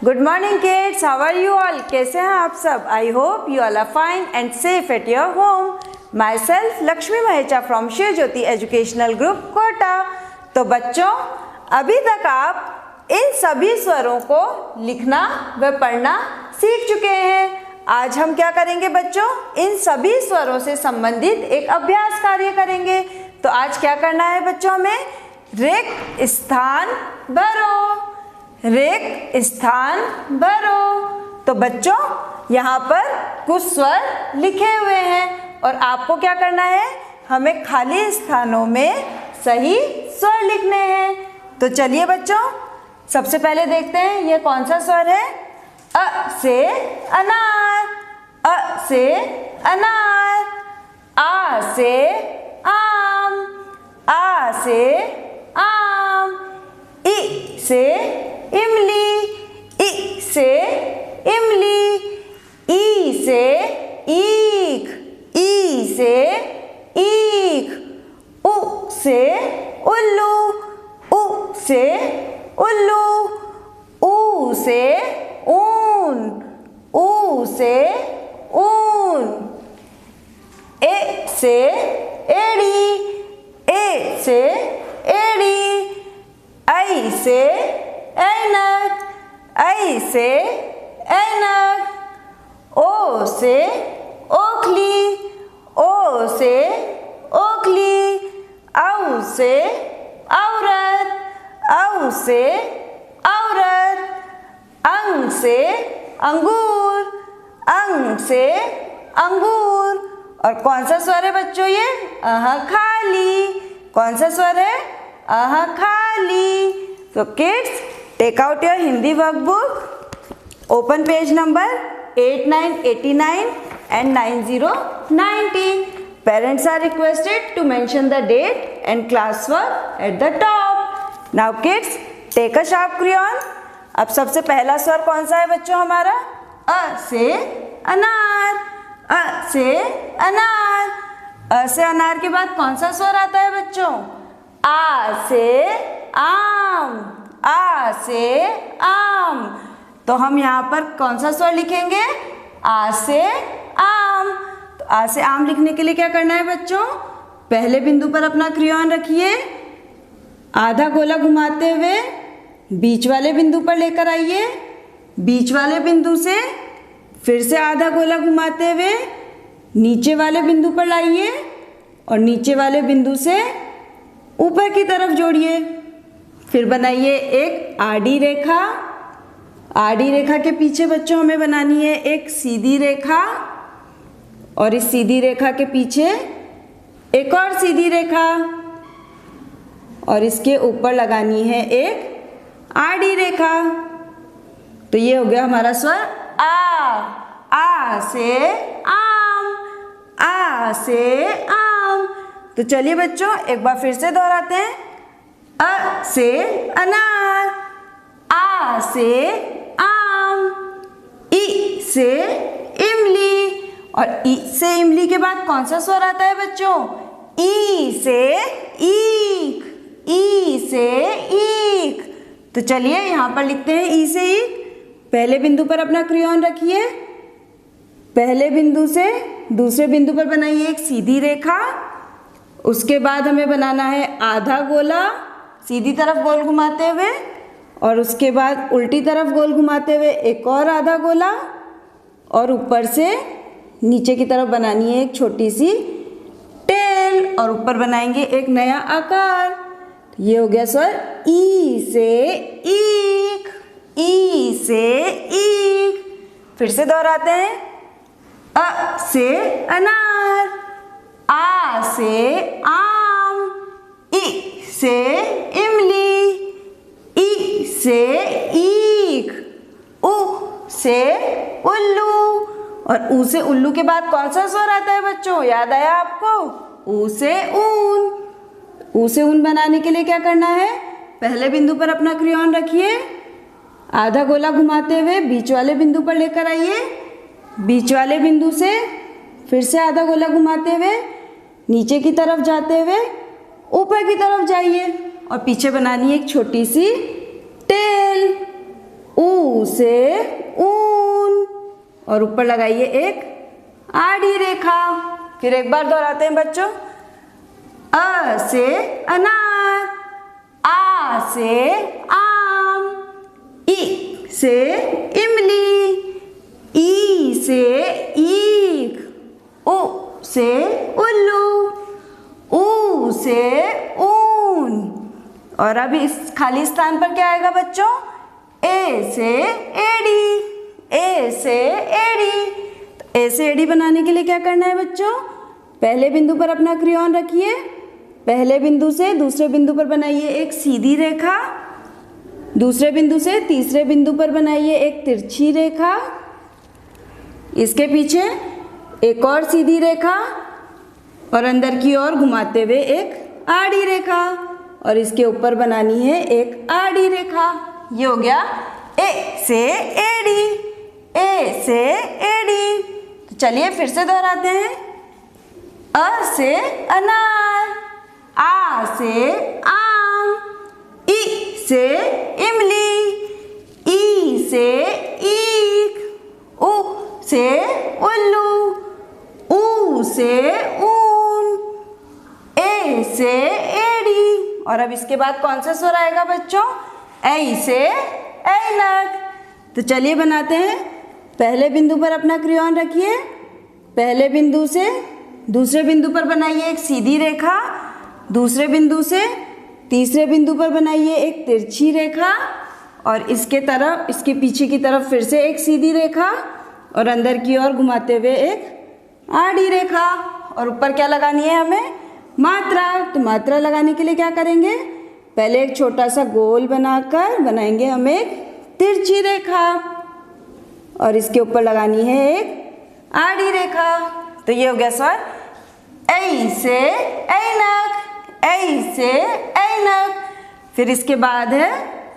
Good morning kids, how are you all? कैसे हैं आप सब? I hope you all are fine and safe at your home. Myself Lakshmi Mahecha from Shiv Jyoti educational group Kota. तो बच्चों, अभी तक आप इन सभी स्वरों को लिखना व पढ़ना सीख चुके हैं। आज हम क्या करेंगे बच्चों? इन सभी स्वरों से संबंधित एक अभ्यास कार्य करेंगे। तो आज क्या करना है बच्चों? हमें रिक्त स्थान भरो, रिक्त स्थान भरो। तो बच्चों, यहाँ पर कुछ स्वर लिखे हुए हैं और आपको क्या करना है? हमें खाली स्थानों में सही स्वर लिखने हैं। तो चलिए बच्चों, सबसे पहले देखते हैं ये कौन सा स्वर है। अ से अनार, अ से अनार। आ से आम, आ से आम। इ से इमली, इ से इमली। ई से ईख, ई से ईख। उ से उल्लू, उ से उल्लू। ऊ से ऊन, ऊ से ऊन। ए से एड़ी, ए से एड़ी। ऐ से ऐनक, ऐ से ऐनक। ओ से ओखली, ओ से ओखली। औ से औरत, औ से औरत। अंग से अंगूर, अंग से अंगूर। और कौन सा स्वर है बच्चों ये? अह खाली। कौन सा स्वर है? अह खाली। तो kids, take out your Hindi workbook, open page number 8989 and 9090. Parents are requested to mention the date and class work at the top. Now kids, take a sharp crayon. अब सबसे पहला स्वर कौन सा है बच्चों हमारा? अ से अनार, अ से अनार। अ से अनार के बाद कौन सा स्वर आता है बच्चों? आ से आम, आ से आम। तो हम यहाँ पर कौन सा स्वर लिखेंगे? आ से आम। तो आ से आम लिखने के लिए क्या करना है बच्चों? पहले बिंदु पर अपना क्रेयॉन रखिए, आधा गोला घुमाते हुए बीच वाले बिंदु पर लेकर आइए। बीच वाले बिंदु से फिर से आधा गोला घुमाते हुए नीचे वाले बिंदु पर लाइए और नीचे वाले बिंदु से ऊपर की तरफ जोड़िए। फिर बनाइए एक आड़ी रेखा। आड़ी रेखा के पीछे बच्चों हमें बनानी है एक सीधी रेखा और इस सीधी रेखा के पीछे एक और सीधी रेखा और इसके ऊपर लगानी है एक आड़ी रेखा। तो ये हो गया हमारा स्वर आ से आम, आ से आम। तो चलिए बच्चों, एक बार फिर से दोहराते हैं। अ से अनार, आ से आम। इ से इमली और इ से इमली के बाद कौन सा स्वर आता है बच्चों? ई से ईख, ई से ईख। तो चलिए यहाँ पर लिखते हैं ई से ईख। पहले बिंदु पर अपना क्रेयॉन रखिए, पहले बिंदु से दूसरे बिंदु पर बनाइए एक सीधी रेखा। उसके बाद हमें बनाना है आधा गोला सीधी तरफ गोल घुमाते हुए और उसके बाद उल्टी तरफ गोल घुमाते हुए एक और आधा गोला और ऊपर से नीचे की तरफ बनानी है एक छोटी सी टेल और ऊपर बनाएंगे एक नया आकार। ये हो गया स्वर ई से ईख, ई से ईख। फिर से दोहराते हैं। अ से अनार, आ से आम। इ से इमली, ई से ईख। उ से उल्लू और ऊ से उल्लू के बाद कौन सा स्वर आता है बच्चों? याद आया आपको? ऊ से ऊन। ऊ से ऊन बनाने के लिए क्या करना है? पहले बिंदु पर अपना क्रेयॉन रखिए, आधा गोला घुमाते हुए बीच वाले बिंदु पर लेकर आइए। बीच वाले बिंदु से फिर से आधा गोला घुमाते हुए नीचे की तरफ जाते हुए ऊपर की तरफ जाइए और पीछे बनानी है एक छोटी सी टेल। ऊ से ऊन, और ऊपर लगाइए एक आड़ी रेखा। फिर एक बार दोहराते हैं बच्चों। अ से अनार, आ से आम, इ से इमली, ई से ईख, उ से उल्लू, ऊ से ऊन। और अब इस खाली स्थान पर क्या आएगा बच्चों? ए से एड़ी, ए से एड़ी। तो ए से एड़ी बनाने के लिए क्या करना है बच्चों? पहले बिंदु पर अपना क्रेयॉन रखिए, पहले बिंदु से दूसरे बिंदु पर बनाइए एक सीधी रेखा, दूसरे बिंदु से तीसरे बिंदु पर बनाइए एक तिरछी रेखा, इसके पीछे एक और सीधी रेखा, और अंदर की ओर घुमाते हुए एक आड़ी रेखा, और इसके ऊपर बनानी है एक आड़ी रेखा। ये हो गया ए से एड़ी, ए से एड़ी। तो चलिए फिर से दोहराते हैं। अ से अनार, आ से आम, इ से इमली, ई से ईख, उ से उल्लू, ऊ से ऊन, ए से एड़ी। और अब इसके बाद कौन सा स्वर आएगा बच्चों? ऐ से ऐनक। तो चलिए बनाते हैं। पहले बिंदु पर अपना क्रेयॉन रखिए, पहले बिंदु से दूसरे बिंदु पर बनाइए एक सीधी रेखा, दूसरे बिंदु से तीसरे बिंदु पर बनाइए एक तिरछी रेखा, और इसके पीछे की तरफ फिर से एक सीधी रेखा, और अंदर की ओर घुमाते हुए एक आड़ी रेखा। और ऊपर क्या लगानी है हमें? मात्रा। तो मात्रा लगाने के लिए क्या करेंगे? पहले एक छोटा सा गोल बनाकर बनाएंगे हम एक तिरछी रेखा, और इसके ऊपर लगानी है एक आड़ी रेखा। तो ये हो गया स्वर ऐ से ऐनक, ऐ से ऐनक। फिर इसके बाद है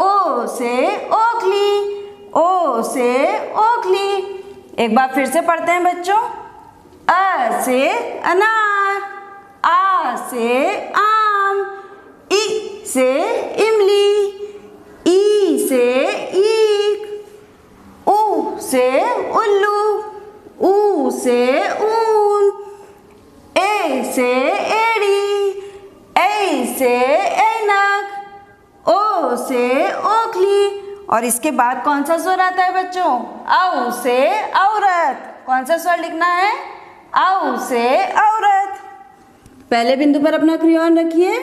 ओ से ओखली, ओ से ओखली। एक बार फिर से पढ़ते हैं बच्चों। अ से अनार, आ से आम, इ से इमली, ई से ईख, उ से उल्लू, ऊ से ऊन, ए से एड़ी, ऐ से ऐनक, ओ से ओखली। और इसके बाद कौन सा स्वर आता है बच्चों? औ से औरत। कौन सा स्वर लिखना है? औ से औरत। पहले बिंदु पर अपना क्रेयॉन रखिए,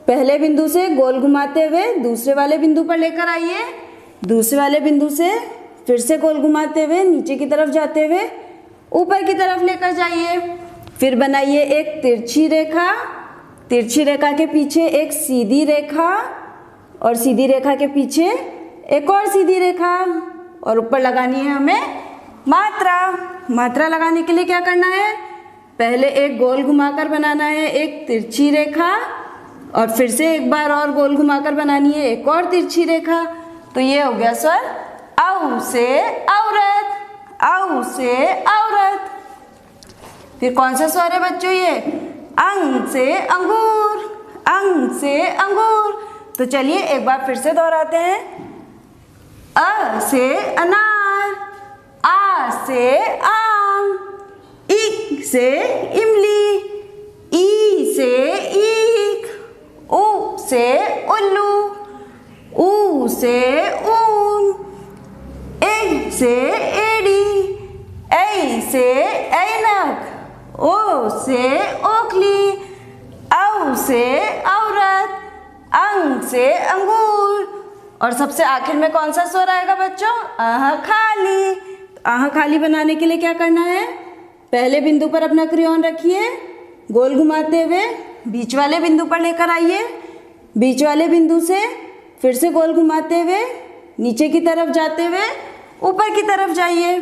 पहले बिंदु से गोल घुमाते हुए दूसरे वाले बिंदु पर लेकर आइए, दूसरे वाले बिंदु से फिर से गोल घुमाते हुए नीचे की तरफ जाते हुए ऊपर की तरफ लेकर जाइए। फिर बनाइए एक तिरछी रेखा, तिरछी रेखा के पीछे एक सीधी रेखा, और सीधी रेखा के पीछे एक और सीधी रेखा, और ऊपर लगानी है हमें मात्रा। मात्रा लगाने के लिए क्या करना है? पहले एक गोल घुमाकर बनाना है एक तिरछी रेखा, और फिर से एक बार और गोल घुमाकर बनानी है एक और तिरछी रेखा। तो ये हो गया स्वर औ से औरत, औ से औरत। फिर कौन सा स्वर है बच्चों? ये अंग से अंगूर, अंग से अंगूर। तो चलिए एक बार फिर से दोहराते हैं। अ से अनार, आ से आम, इ से इमली, ई से ईख, उ से उल्लू, ऊ से ऊन, ए से एड़ी, ऐ से ऐनक, ओ से ओखली, औ से औरत, अंग से अंगूर। और सबसे आखिर में कौन सा स्वर आएगा बच्चों? आह खाली। आह खाली बनाने के लिए क्या करना है? पहले बिंदु पर अपना क्रेयॉन रखिए, गोल घुमाते हुए बीच वाले बिंदु पर लेकर आइए, बीच वाले बिंदु से फिर से गोल घुमाते हुए नीचे की तरफ जाते हुए ऊपर की तरफ जाइए।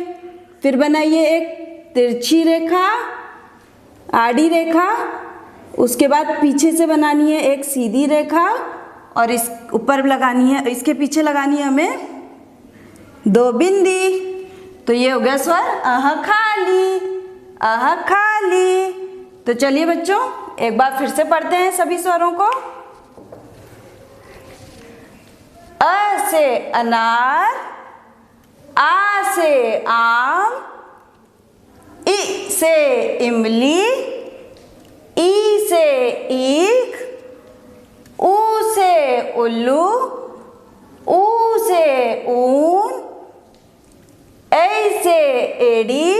फिर बनाइए एक तिरछी रेखा, आड़ी रेखा, उसके बाद पीछे से बनानी है एक सीधी रेखा, और इस ऊपर लगानी है, इसके पीछे लगानी है हमें दो बिंदी। तो ये हो गया स्वर आह खाली, आह खाली। तो चलिए बच्चों एक बार फिर से पढ़ते हैं सभी स्वरों को। अ से अनार, आ से आम, इ से इमली, ई से ईख, ऊ से उल्लू, ऊ से ऊन, ऐ से एड़ी,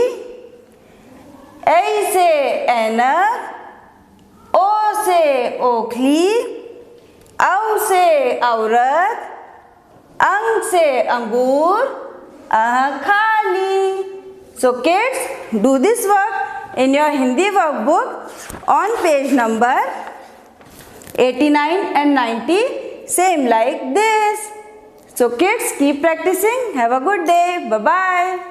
ऐ से ऐनक, ओ से ओखली, औ से औरत, अंग से अंगूर, खाली. So kids, do this work in your Hindi workbook on page number 89 and 90, same like this. So kids, keep practicing. Have a good day. Bye-bye.